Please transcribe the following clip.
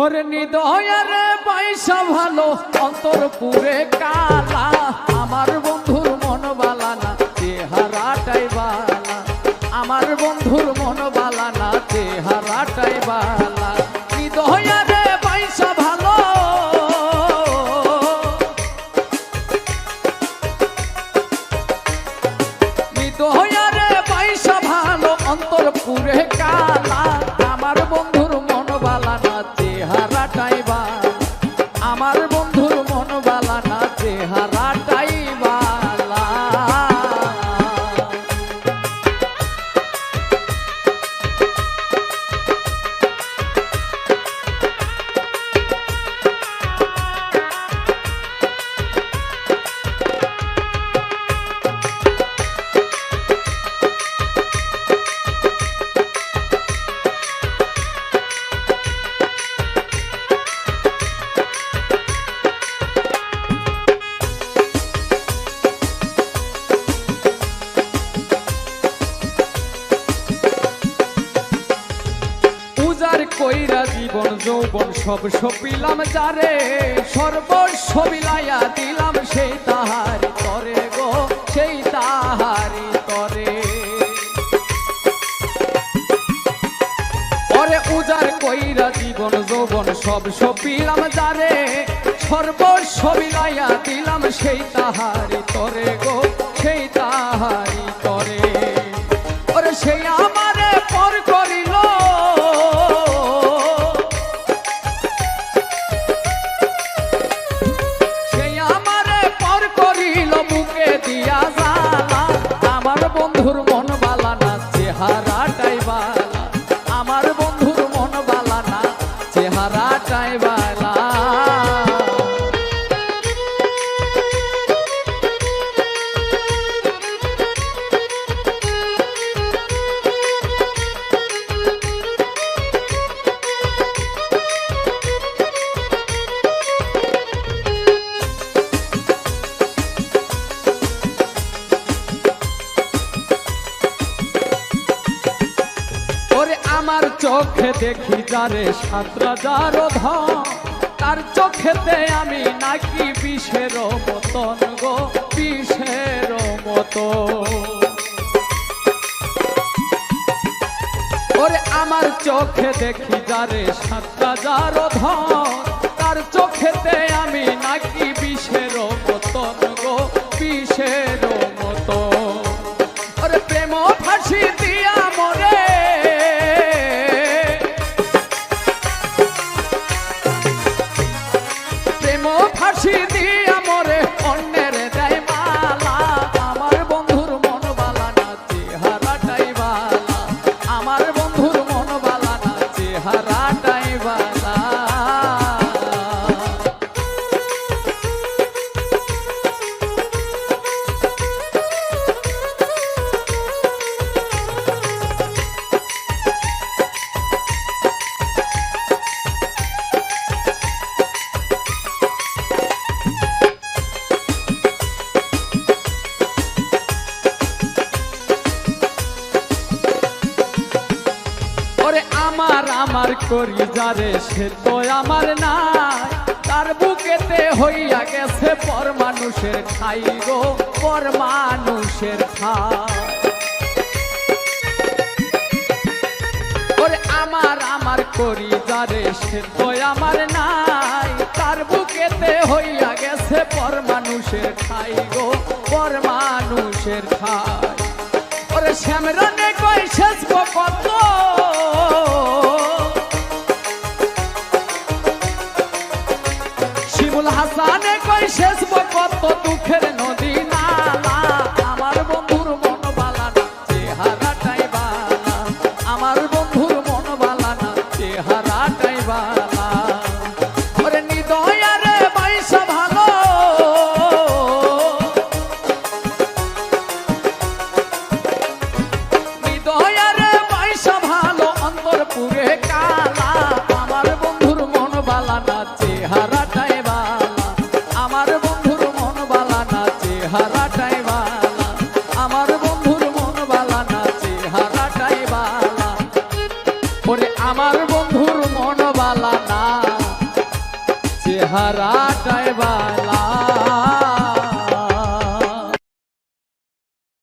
ওরে নিদয়ের পয়সা ভালো অন্তর পুরে কালা, আমার বন্ধুর মন বালা না চেহারাটাই বালা, আমার বন্ধুর মন বালা না চেহারাটাই বালা। নিদয়ের পয়সা ভালো নিদয়ের পয়সা ভালো অন্তর পুরে কালা, আমার বন্ধুর মন বালা না চেহারাটাই বালা, আমার বন্ধুর মন বালা না চেহারাটাই বালা। কইরা জীবন যৌবন সব সপিলাম যারে, সর্বস্ব বিলাইয়া দিলাম সেই তাহারি তরে গো, সেই তাহারি তরে। ওরে উজার কইরা জীবন যৌবন সব সপিলাম যারে, সর্বস্ব বিলাইয়া দিলাম সেই তাহারি তরে গো, সেই তাহারি তরে। ওরে সেই আমারে পর করিল দিয়া জালা, আমার বন্ধুর মন বালা না চেহারাটাই বালা, আমার বন্ধুর মন বালা না চেহারাটাই বালা। আমার চোখে দেখি যারে ৭ রাজার ধন, তার চোখেতে আমি নাকি বিষের মতন গো, বিষের মতো। ওরে আমার চোখে দেখি যারে ৭ রাজার ধন, তার চোখেতে আমি নাকি বিষের মতন গো, বিষের মতো। ওরে প্রেম ফাঁসি দিয়া মরে ফাঁসি দিয়া মরে অন্যের দেয় মালা, আমার বন্ধুর মন বালা না চেহারাটাই বালা, আমার বন্ধুর মন বালা না চেহারাটাই বালা। আমার করি যারে সে তো আমার নাই, তার বুকেতে হইয়া গেছে পর মানুষের খাই গো, পর মানুষের খাই। ওরে আমার করি যারে সে তো আমার নাই, তার বুকেতে হইয়া গেছে পর মানুষের খাই গো, পর মানুষের খাই। ওরে শ্যামরনে কই শেষ কত, শিমুল হাসানে কই শেষ কত দুঃখের নদী নালা, আমার বন্ধুর মন বালা না চেহারাটাই বালা, আমার বন্ধুর মন বালা না চেহারাটাই বালা। ওরে নিদয়ের পয়সা ভালো নিদয়ের পয়সা ভালো অন্তর পুরে কালা, আমার বন্ধুর মন বালা না চেহারাটাই বালা, আমার বন্ধুর মন বালা না চেহারাটাই বালা, আমার বন্ধুর মন বালা না চেহারাটাই বালা। ওরে আমার বন্ধুর মন বালা না চেহারাটাই বালা।